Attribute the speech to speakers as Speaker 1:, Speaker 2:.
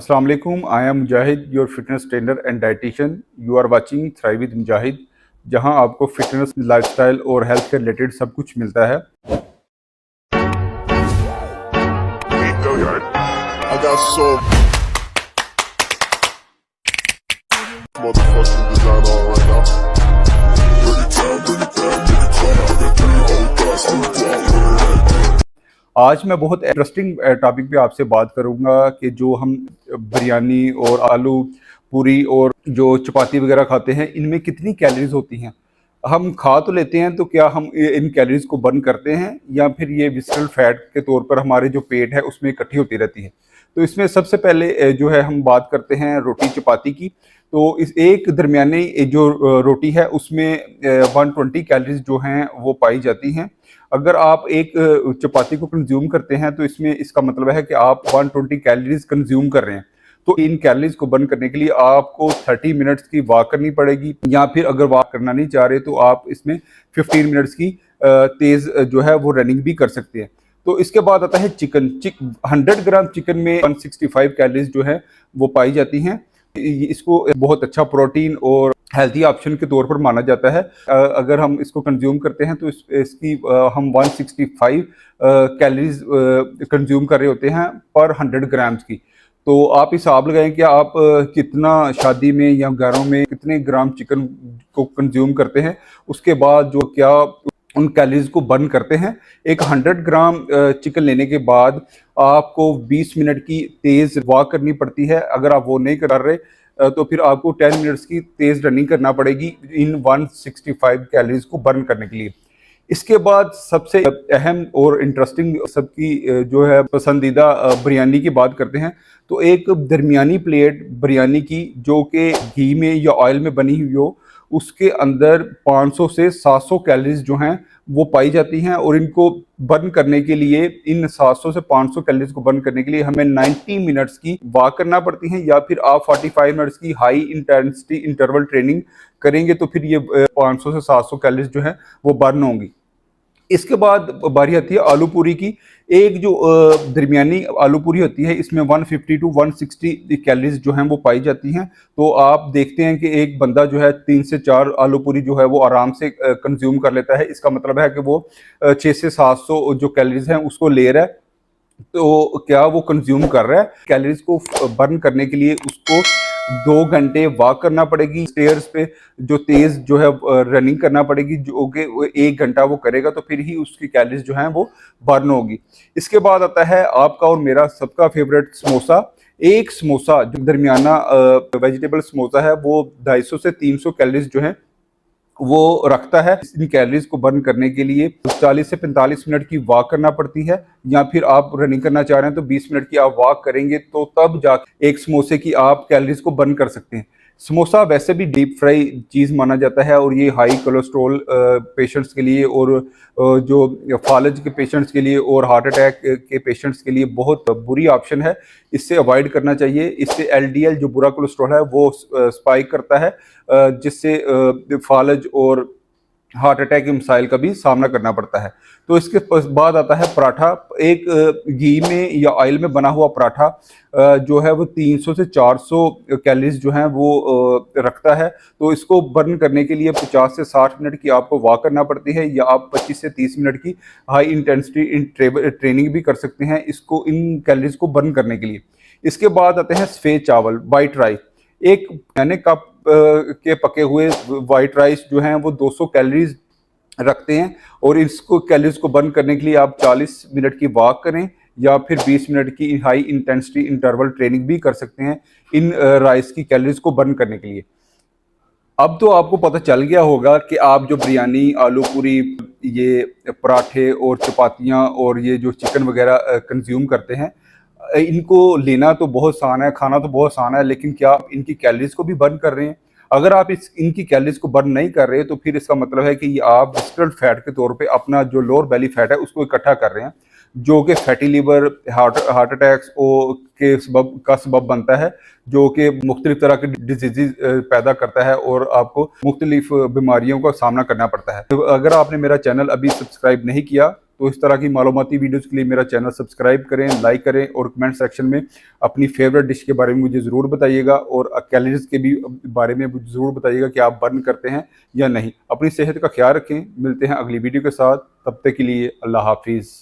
Speaker 1: अस्सलाम वालेकुम। I am Mujahid, your fitness trainer and dietitian. You are watching thrive with Mujahid, जहां आपको फिटनेस, लाइफस्टाइल और हेल्थ के रिलेटेड सब कुछ मिलता है। आज मैं बहुत इंटरेस्टिंग टॉपिक पे आपसे बात करूंगा कि जो हम बिरयानी और आलू पूरी और जो चपाती वगैरह खाते हैं, इनमें कितनी कैलोरीज होती हैं। हम खा तो लेते हैं, तो क्या हम इन कैलोरीज को बर्न करते हैं या फिर ये विसरल फैट के तौर पर हमारे जो पेट है उसमें इकट्ठी होती रहती है। तो इसमें सबसे पहले जो है हम बात करते हैं रोटी चपाती की। तो इस एक दरमियानी जो रोटी है उसमें 120 कैलोरीज जो हैं वो पाई जाती हैं। अगर आप एक चपाती को कंज्यूम करते हैं तो इसमें इसका मतलब है कि आप 120 कैलोरीज कंज्यूम कर रहे हैं। तो इन कैलोरीज को बर्न करने के लिए आपको 30 मिनट्स की वॉक करनी पड़ेगी, या फिर अगर वॉक करना नहीं चाह रहे तो आप इसमें 15 मिनट्स की तेज जो है वो रनिंग भी कर सकते हैं। तो इसके बाद आता है चिकन। 100 ग्राम चिकन में 165 कैलोरीज जो है वो पाई जाती हैं। इसको बहुत अच्छा प्रोटीन और हेल्थी ऑप्शन के तौर पर माना जाता है। अगर हम इसको कंज्यूम करते हैं तो इसकी हम 165 कैलोरीज कंज्यूम कर रहे होते हैं पर 100 ग्राम्स की। तो आप हिसाब लगाएं कि आप कितना शादी में या घरों में कितने ग्राम चिकन को कंज्यूम करते हैं, उसके बाद जो क्या उन कैलोरीज को बर्न करते हैं। एक 100 ग्राम चिकन लेने के बाद आपको 20 मिनट की तेज वॉक करनी पड़ती है। अगर आप वो नहीं कर रहे तो फिर आपको 10 मिनट्स की तेज रनिंग करना पड़ेगी इन 165 कैलोरीज को बर्न करने के लिए। इसके बाद सबसे अहम और इंटरेस्टिंग सबकी जो है पसंदीदा बिरयानी की बात करते हैं। तो एक दरमियानी प्लेट बिरयानी की जो कि घी में या ऑयल में बनी हुई हो, उसके अंदर 500 से 700 कैलोरीज जो हैं वो पाई जाती हैं। और इनको बर्न करने के लिए, इन 700 से 500 कैलोरीज को बर्न करने के लिए हमें 90 मिनट्स की वॉक करना पड़ती है, या फिर आप 45 मिनट्स की हाई इंटेंसिटी इंटरवल ट्रेनिंग करेंगे तो फिर ये 500 से 700 कैलोरीज जो है वो बर्न होंगी। इसके बाद बारी आती है आलू पूरी की। एक जो दरमियानी आलू पूरी होती है, इसमें 150 टू 160 कैलोरीज जो हैं वो पाई जाती हैं। तो आप देखते हैं कि एक बंदा जो है 3 से 4 आलू पूरी जो है वो आराम से कंज्यूम कर लेता है। इसका मतलब है कि वो 6 से 700 जो कैलोरीज हैं उसको ले रहा है। तो क्या वो कंज्यूम कर रहा है। कैलोरीज को बर्न करने के लिए उसको 2 घंटे वॉक करना पड़ेगी स्टेयर्स पे, जो तेज जो है रनिंग करना पड़ेगी, जो कि 1 घंटा वो करेगा तो फिर ही उसकी कैलोरीज जो हैं वो बर्न होगी। इसके बाद आता है आपका और मेरा सबका फेवरेट समोसा। एक समोसा जो दरमियाना वेजिटेबल समोसा है वो 250 से 300 कैलोरीज जो है वो रखता है। इन कैलोरीज को बर्न करने के लिए 40 से 45 मिनट की वॉक करना पड़ती है, या फिर आप रनिंग करना चाह रहे हैं तो 20 मिनट की आप वॉक करेंगे तो तब जाकर एक समोसे की आप कैलोरीज को बर्न कर सकते हैं। समोसा वैसे भी डीप फ्राई चीज़ माना जाता है और ये हाई कोलेस्ट्रॉल पेशेंट्स के लिए और जो फालज के पेशेंट्स के लिए और हार्ट अटैक के पेशेंट्स के लिए बहुत बुरी ऑप्शन है। इससे अवॉइड करना चाहिए। इससे एलडीएल जो बुरा कोलेस्ट्रॉल है वो स्पाइक करता है, जिससे फालज और हार्ट अटैक के मिसाइल का भी सामना करना पड़ता है। तो इसके बाद आता है पराठा। एक घी में या ऑयल में बना हुआ पराठा जो है वो 300 से 400 कैलोरीज जो हैं वो रखता है। तो इसको बर्न करने के लिए 50 से 60 मिनट की आपको वॉक करना पड़ती है, या आप 25 से 30 मिनट की हाई इंटेंसिटी ट्रेनिंग भी कर सकते हैं इसको, इन कैलोरीज को बर्न करने के लिए। इसके बाद आते हैं सफ़ेद चावल, वाइट राइस। एक मैंने कप के पके हुए वाइट राइस जो हैं वो 200 कैलोरीज रखते हैं, और इसको कैलोरीज को बर्न करने के लिए आप 40 मिनट की वॉक करें या फिर 20 मिनट की हाई इंटेंसिटी इंटरवल ट्रेनिंग भी कर सकते हैं इन राइस की कैलोरीज को बर्न करने के लिए। अब तो आपको पता चल गया होगा कि आप जो बिरयानी, आलू पूरी, ये पराठे और चपातियाँ और ये जो चिकन वगैरह कंज्यूम करते हैं, इनको लेना तो बहुत आसान है, खाना तो बहुत आसान है, लेकिन क्या आप इनकी कैलोरीज को भी बर्न कर रहे हैं? अगर आप इनकी कैलोरीज को बर्न नहीं कर रहे तो फिर इसका मतलब है कि आप विस्टरल फैट के तौर पे अपना जो लोअर बैली फैट है उसको इकट्ठा कर रहे हैं, जो कि फैटी लीवर, हार्ट अटैक्स के सबब बनता है, जो कि मुख्तलिफ तरह के डिजीज़ पैदा करता है और आपको मुख्तलिफ बीमारियों का सामना करना पड़ता है। तो अगर आपने मेरा चैनल अभी सब्सक्राइब नहीं किया तो इस तरह की मालूमाती वीडियोज़ के लिए मेरा चैनल सब्सक्राइब करें, लाइक करें और कमेंट सेक्शन में अपनी फेवरेट डिश के बारे में मुझे ज़रूर बताइएगा और कैलोरीज़ के भी बारे में मुझे ज़रूर बताइएगा कि आप बर्न करते हैं या नहीं। अपनी सेहत का ख्याल रखें। मिलते हैं अगली वीडियो के साथ, तब तक के लिए अल्लाह हाफ़िज़।